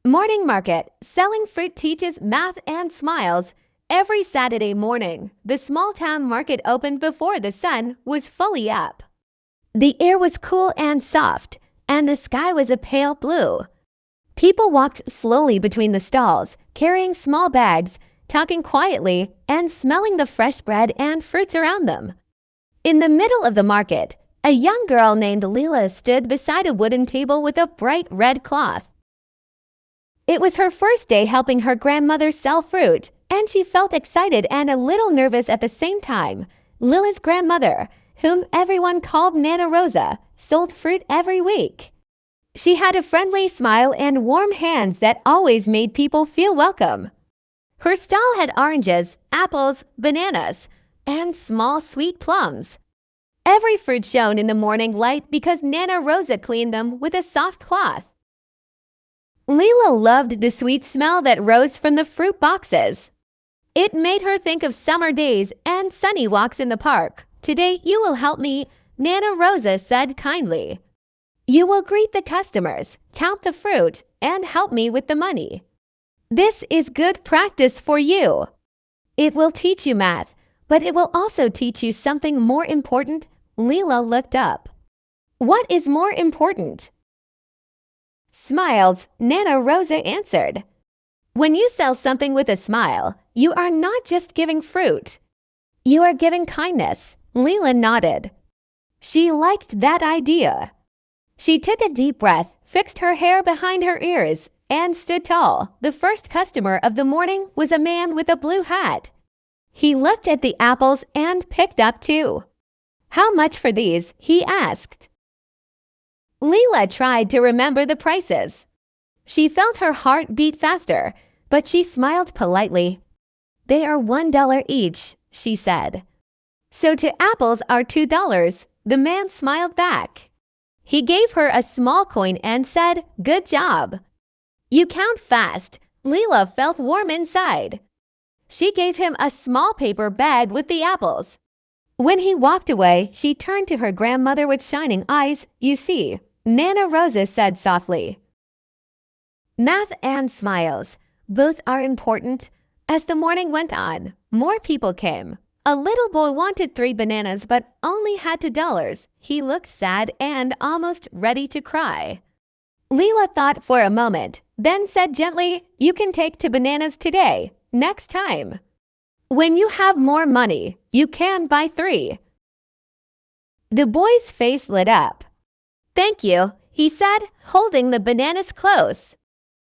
Morning Market. Selling fruit teaches math and smiles. Every Saturday morning, the small town market opened before the sun was fully up. The air was cool and soft, and the sky was a pale blue. People walked slowly between the stalls, carrying small bags, talking quietly, and smelling the fresh bread and fruits around them. In the middle of the market, a young girl named Leela stood beside a wooden table with a bright red cloth. It was her first day helping her grandmother sell fruit, and she felt excited and a little nervous at the same time. Lila's grandmother, whom everyone called Nana Rosa, sold fruit every week. She had a friendly smile and warm hands that always made people feel welcome. Her stall had oranges, apples, bananas, and small sweet plums. Every fruit shone in the morning light because Nana Rosa cleaned them with a soft cloth. Leela loved the sweet smell that rose from the fruit boxes. It made her think of summer days and sunny walks in the park. "Today you will help me," Nana Rosa said kindly. "You will greet the customers, count the fruit, and help me with the money. This is good practice for you. It will teach you math, but it will also teach you something more important." Leela looked up. "What is more important?" "Smiles," Nana Rosa answered. "When you sell something with a smile, you are not just giving fruit. You are giving kindness." Leela nodded. She liked that idea. She took a deep breath, fixed her hair behind her ears, and stood tall. The first customer of the morning was a man with a blue hat. He looked at the apples and picked up two. "How much for these?" he asked. Leela tried to remember the prices. She felt her heart beat faster, but she smiled politely. "They are $1 each," she said. "So to apples are $2. The man smiled back. He gave her a small coin and said, "Good job. You count fast." Leela felt warm inside. She gave him a small paper bag with the apples. When he walked away, she turned to her grandmother with shining eyes. "You see," Nana Rosa said softly. "Math and smiles, both are important." As the morning went on, more people came. A little boy wanted 3 bananas but only had $2. He looked sad and almost ready to cry. Leela thought for a moment, then said gently, "You can take 2 bananas today. Next time, when you have more money, you can buy 3. The boy's face lit up. "Thank you," he said, holding the bananas close.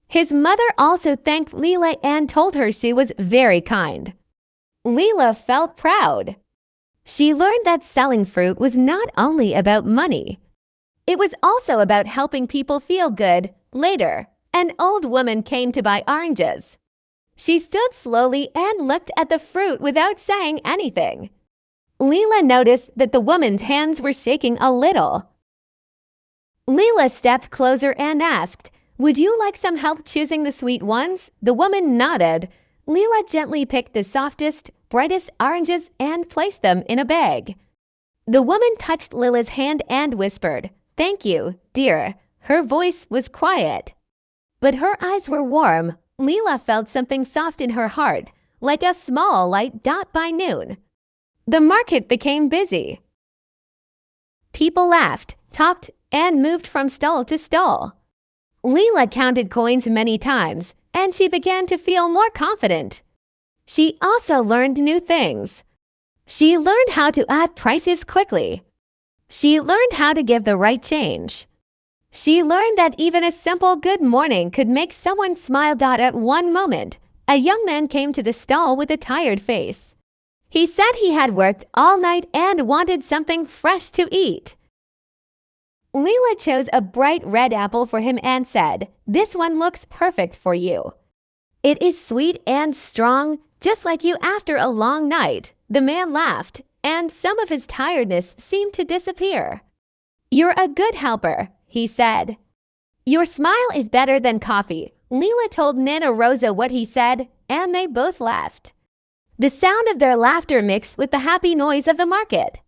His mother also thanked Leela and told her she was very kind. Leela felt proud. She learned that selling fruit was not only about money. It was also about helping people feel good. Later, an old woman came to buy oranges. She stood slowly and looked at the fruit without saying anything. Leela noticed that the woman's hands were shaking a little. Leela stepped closer and asked, "Would you like some help choosing the sweet ones?" The woman nodded. Leela gently picked the softest, brightest oranges and placed them in a bag. The woman touched Leela's hand and whispered, "Thank you, dear." Her voice was quiet, but her eyes were warm. Leela felt something soft in her heart, like a small light dot by noon. The market became busy. People laughed, talked, and moved from stall to stall. Leela counted coins many times, and she began to feel more confident. She also learned new things. She learned how to add prices quickly. She learned how to give the right change. She learned that even a simple good morning could make someone smile. At one moment, a young man came to the stall with a tired face. He said he had worked all night and wanted something fresh to eat. Leela chose a bright red apple for him and said, "This one looks perfect for you. It is sweet and strong, just like you after a long night." The man laughed, and some of his tiredness seemed to disappear. "You're a good helper," he said. "Your smile is better than coffee." Leela told Nana Rosa what he said, and they both laughed. The sound of their laughter mixed with the happy noise of the market.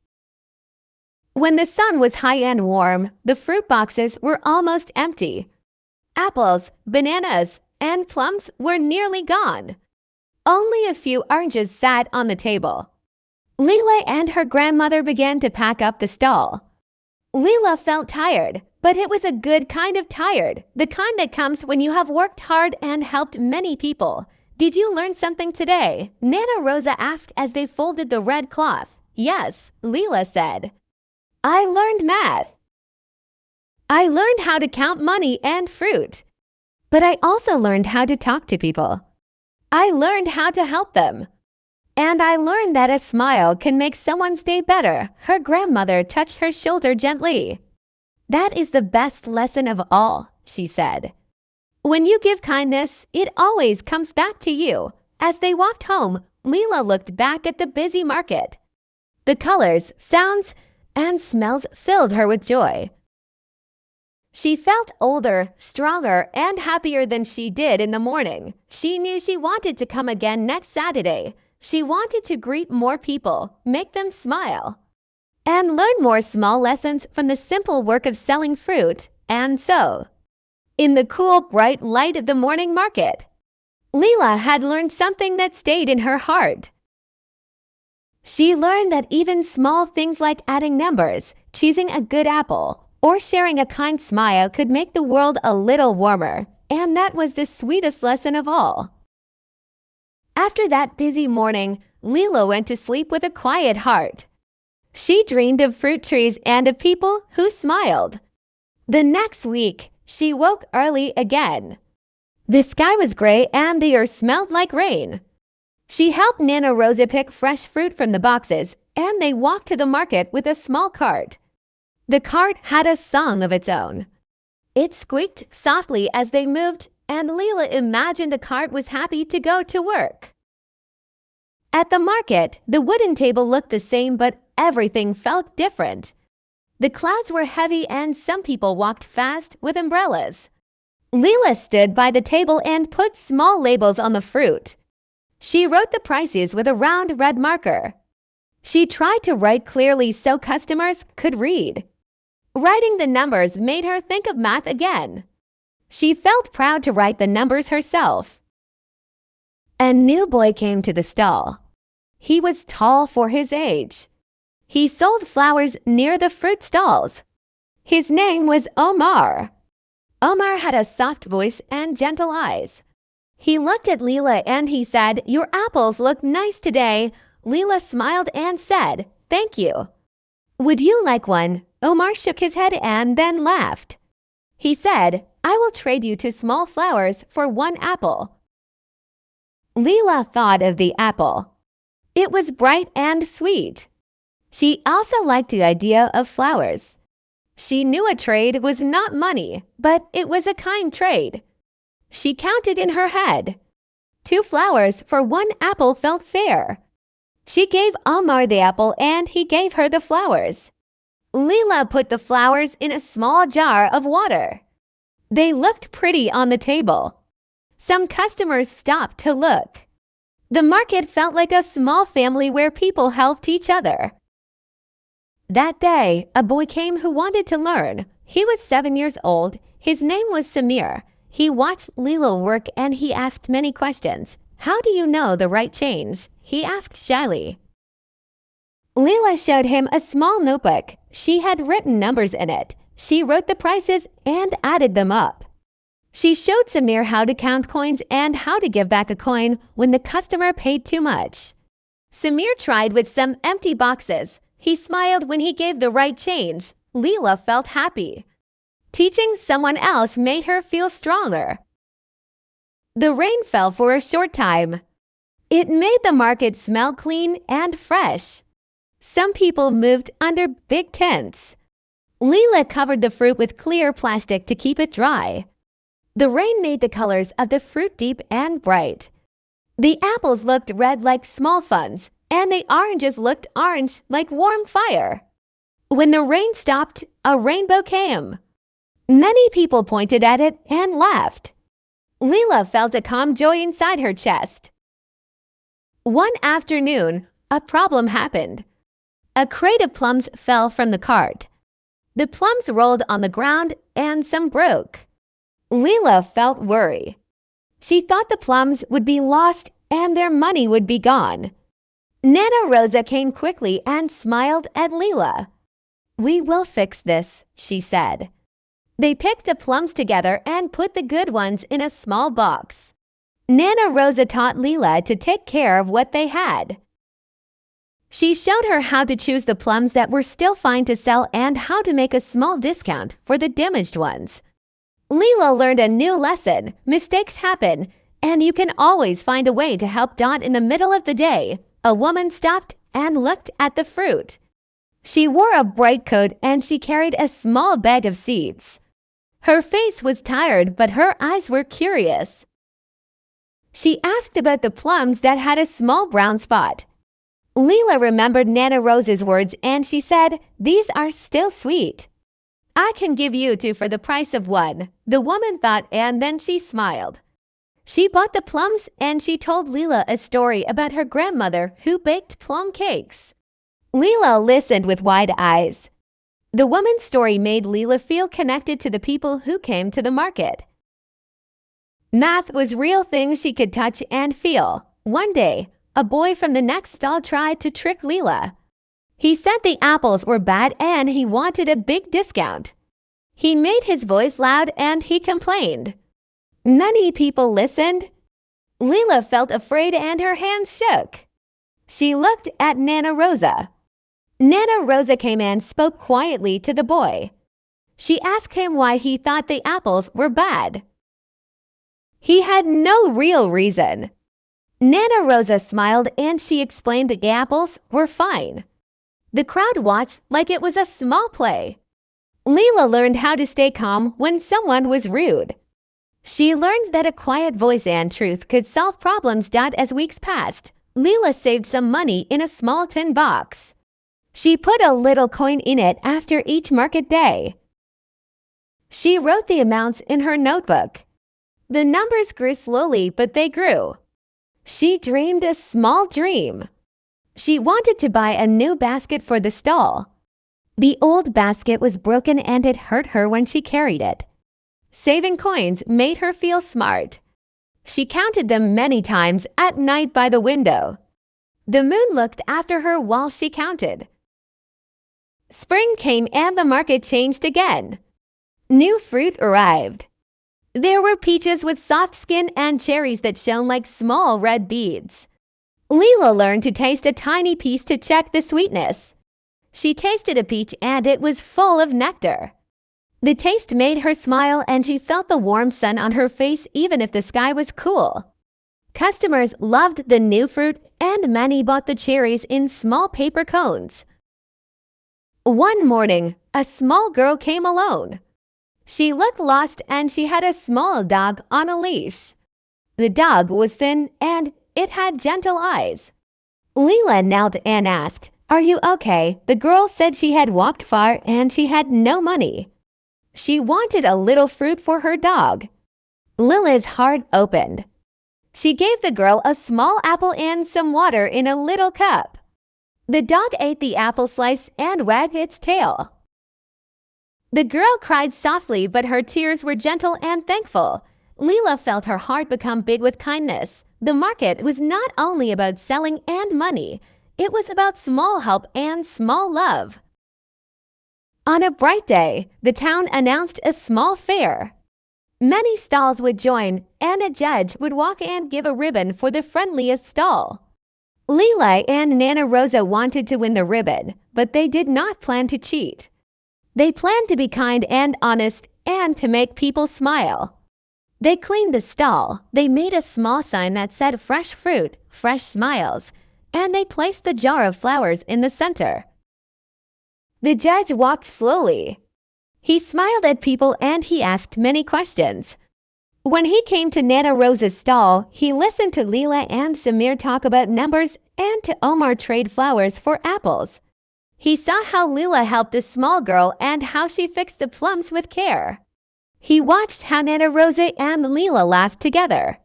When the sun was high and warm, the fruit boxes were almost empty. Apples, bananas, and plums were nearly gone. Only a few oranges sat on the table. Leela and her grandmother began to pack up the stall. Leela felt tired, but it was a good kind of tired, the kind that comes when you have worked hard and helped many people. Did you learn something today? Nana Rosa asked as they folded the red cloth. Yes, Leela said. I learned math. I learned how to count money and fruit. But I also learned how to talk to people. I learned how to help them. And I learned that a smile can make someone's day better. Her grandmother touched her shoulder gently. That is the best lesson of all, she said. When you give kindness, it always comes back to you. As they walked home, Leela looked back at the busy market. The colors, sounds, and smells filled her with joy. She felt older, stronger, and happier than she did in the morning. She knew she wanted to come again next Saturday. She wanted to greet more people, make them smile, and learn more small lessons from the simple work of selling fruit. And so, in the cool, bright light of the morning market, Leela had learned something that stayed in her heart. She learned that even small things like adding numbers, choosing a good apple, or sharing a kind smile could make the world a little warmer, and that was the sweetest lesson of all. After that busy morning, Leela went to sleep with a quiet heart. She dreamed of fruit trees and of people who smiled. The next week, she woke early again. The sky was gray and the air smelled like rain. She helped Nana Rosa pick fresh fruit from the boxes, and they walked to the market with a small cart. The cart had a song of its own. It squeaked softly as they moved, and Leela imagined the cart was happy to go to work. At the market, the wooden table looked the same, but everything felt different. The clouds were heavy and some people walked fast with umbrellas. Leela stood by the table and put small labels on the fruit. She wrote the prices with a round red marker. She tried to write clearly so customers could read. Writing the numbers made her think of math again. She felt proud to write the numbers herself. A new boy came to the stall. He was tall for his age. He sold flowers near the fruit stalls. His name was Omar. Omar had a soft voice and gentle eyes. He looked at Leela and he said, "Your apples look nice today." Leela smiled and said, "Thank you." "Would you like one?" Omar shook his head and then laughed. He said, "I will trade you 2 small flowers for 1 apple." Leela thought of the apple. It was bright and sweet. She also liked the idea of flowers. She knew a trade was not money, but it was a kind trade. She counted in her head. 2 flowers for 1 apple felt fair. She gave Omar the apple and he gave her the flowers. Leela put the flowers in a small jar of water. They looked pretty on the table. Some customers stopped to look. The market felt like a small family where people helped each other. That day, a boy came who wanted to learn. He was 7 years old. His name was Samir. He watched Leela work and he asked many questions. "How do you know the right change?" he asked shyly. Leela showed him a small notebook. She had written numbers in it. She wrote the prices and added them up. She showed Samir how to count coins and how to give back a coin when the customer paid too much. Samir tried with some empty boxes. He smiled when he gave the right change. Leela felt happy. Teaching someone else made her feel stronger. The rain fell for a short time. It made the market smell clean and fresh. Some people moved under big tents. Leela covered the fruit with clear plastic to keep it dry. The rain made the colors of the fruit deep and bright. The apples looked red like small suns, and the oranges looked orange like warm fire. When the rain stopped, a rainbow came. Many people pointed at it and laughed. Leela felt a calm joy inside her chest. One afternoon, a problem happened. A crate of plums fell from the cart. The plums rolled on the ground and some broke. Leela felt worry. She thought the plums would be lost and their money would be gone. Nana Rosa came quickly and smiled at Leela. "We will fix this," she said. They picked the plums together and put the good ones in a small box. Nana Rosa taught Leela to take care of what they had. She showed her how to choose the plums that were still fine to sell and how to make a small discount for the damaged ones. Leela learned a new lesson. Mistakes happen, and you can always find a way to help Dot. In the middle of the day, a woman stopped and looked at the fruit. She wore a bright coat and she carried a small bag of seeds. Her face was tired, but her eyes were curious. She asked about the plums that had a small brown spot. Leela remembered Nana Rosa's words and she said, "These are still sweet." "I can give you 2 for the price of 1, the woman thought, and then she smiled. She bought the plums and she told Leela a story about her grandmother who baked plum cakes. Leela listened with wide eyes. The woman's story made Leela feel connected to the people who came to the market. Math was real things she could touch and feel. One day, a boy from the next stall tried to trick Leela. He said the apples were bad and he wanted a big discount. He made his voice loud and he complained. Many people listened. Leela felt afraid and her hands shook. She looked at Nana Rosa. Nana Rosa came and spoke quietly to the boy. She asked him why he thought the apples were bad. He had no real reason. Nana Rosa smiled and she explained the apples were fine. The crowd watched like it was a small play. Leela learned how to stay calm when someone was rude. She learned that a quiet voice and truth could solve problems. As weeks passed, Leela saved some money in a small tin box. She put a little coin in it after each market day. She wrote the amounts in her notebook. The numbers grew slowly, but they grew. She dreamed a small dream. She wanted to buy a new basket for the stall. The old basket was broken and it hurt her when she carried it. Saving coins made her feel smart. She counted them many times at night by the window. The moon looked after her while she counted. Spring came and the market changed again. New fruit arrived. There were peaches with soft skin and cherries that shone like small red beads. Leela learned to taste a tiny piece to check the sweetness. She tasted a peach and it was full of nectar. The taste made her smile and she felt the warm sun on her face even if the sky was cool. Customers loved the new fruit and many bought the cherries in small paper cones. One morning, a small girl came alone. She looked lost and she had a small dog on a leash. The dog was thin and it had gentle eyes. Leela knelt and asked, "Are you okay?" The girl said she had walked far and she had no money. She wanted a little fruit for her dog. Leela's heart opened. She gave the girl a small apple and some water in a little cup. The dog ate the apple slice and wagged its tail. The girl cried softly, but her tears were gentle and thankful. Leela felt her heart become big with kindness. The market was not only about selling and money, it was about small help and small love. On a bright day, the town announced a small fair. Many stalls would join, and a judge would walk and give a ribbon for the friendliest stall. Leela and Nana Rosa wanted to win the ribbon, but they did not plan to cheat. They planned to be kind and honest and to make people smile. They cleaned the stall, they made a small sign that said "Fresh Fruit, Fresh Smiles," and they placed the jar of flowers in the center. The judge walked slowly. He smiled at people and he asked many questions. When he came to Nana Rosa's stall, he listened to Leela and Samir talk about numbers and to Omar trade flowers for apples. He saw how Leela helped a small girl and how she fixed the plums with care. He watched how Nana Rosa and Leela laughed together.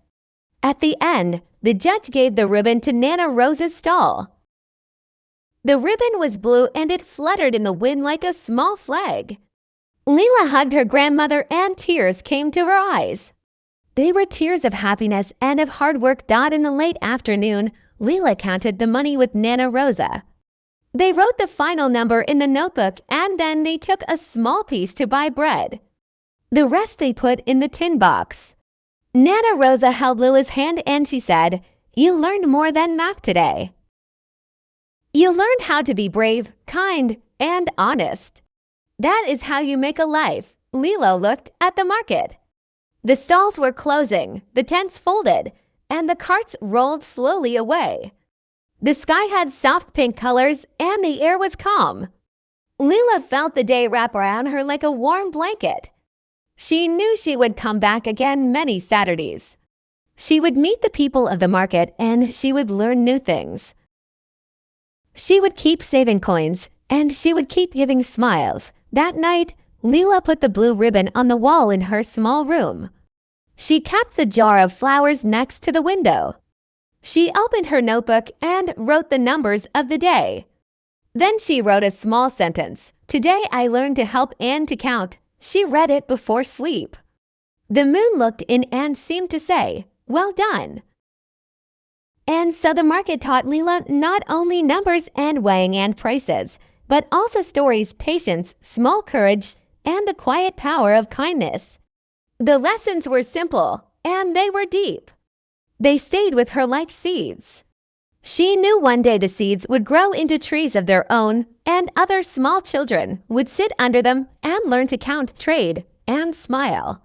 At the end, the judge gave the ribbon to Nana Rosa's stall. The ribbon was blue and it fluttered in the wind like a small flag. Leela hugged her grandmother and tears came to her eyes. They were tears of happiness and of hard work. In the late afternoon, Leela counted the money with Nana Rosa. They wrote the final number in the notebook and then they took a small piece to buy bread. The rest they put in the tin box. Nana Rosa held Lila's hand and she said, "You learned more than math today. You learned how to be brave, kind, and honest. That is how you make a life." Leela looked at the market. The stalls were closing, the tents folded, and the carts rolled slowly away. The sky had soft pink colors and the air was calm. Leela felt the day wrap around her like a warm blanket. She knew she would come back again many Saturdays. She would meet the people of the market and she would learn new things. She would keep saving coins and she would keep giving smiles. That night, Leela put the blue ribbon on the wall in her small room. She kept the jar of flowers next to the window. She opened her notebook and wrote the numbers of the day. Then she wrote a small sentence. "Today I learned to help Anne to count." She read it before sleep. The moon looked in and seemed to say, "Well done." And so the market taught Leela not only numbers and weighing and prices, but also stories, patience, small courage, and the quiet power of kindness. The lessons were simple, and they were deep. They stayed with her like seeds. She knew one day the seeds would grow into trees of their own, and other small children would sit under them and learn to count, trade, and smile.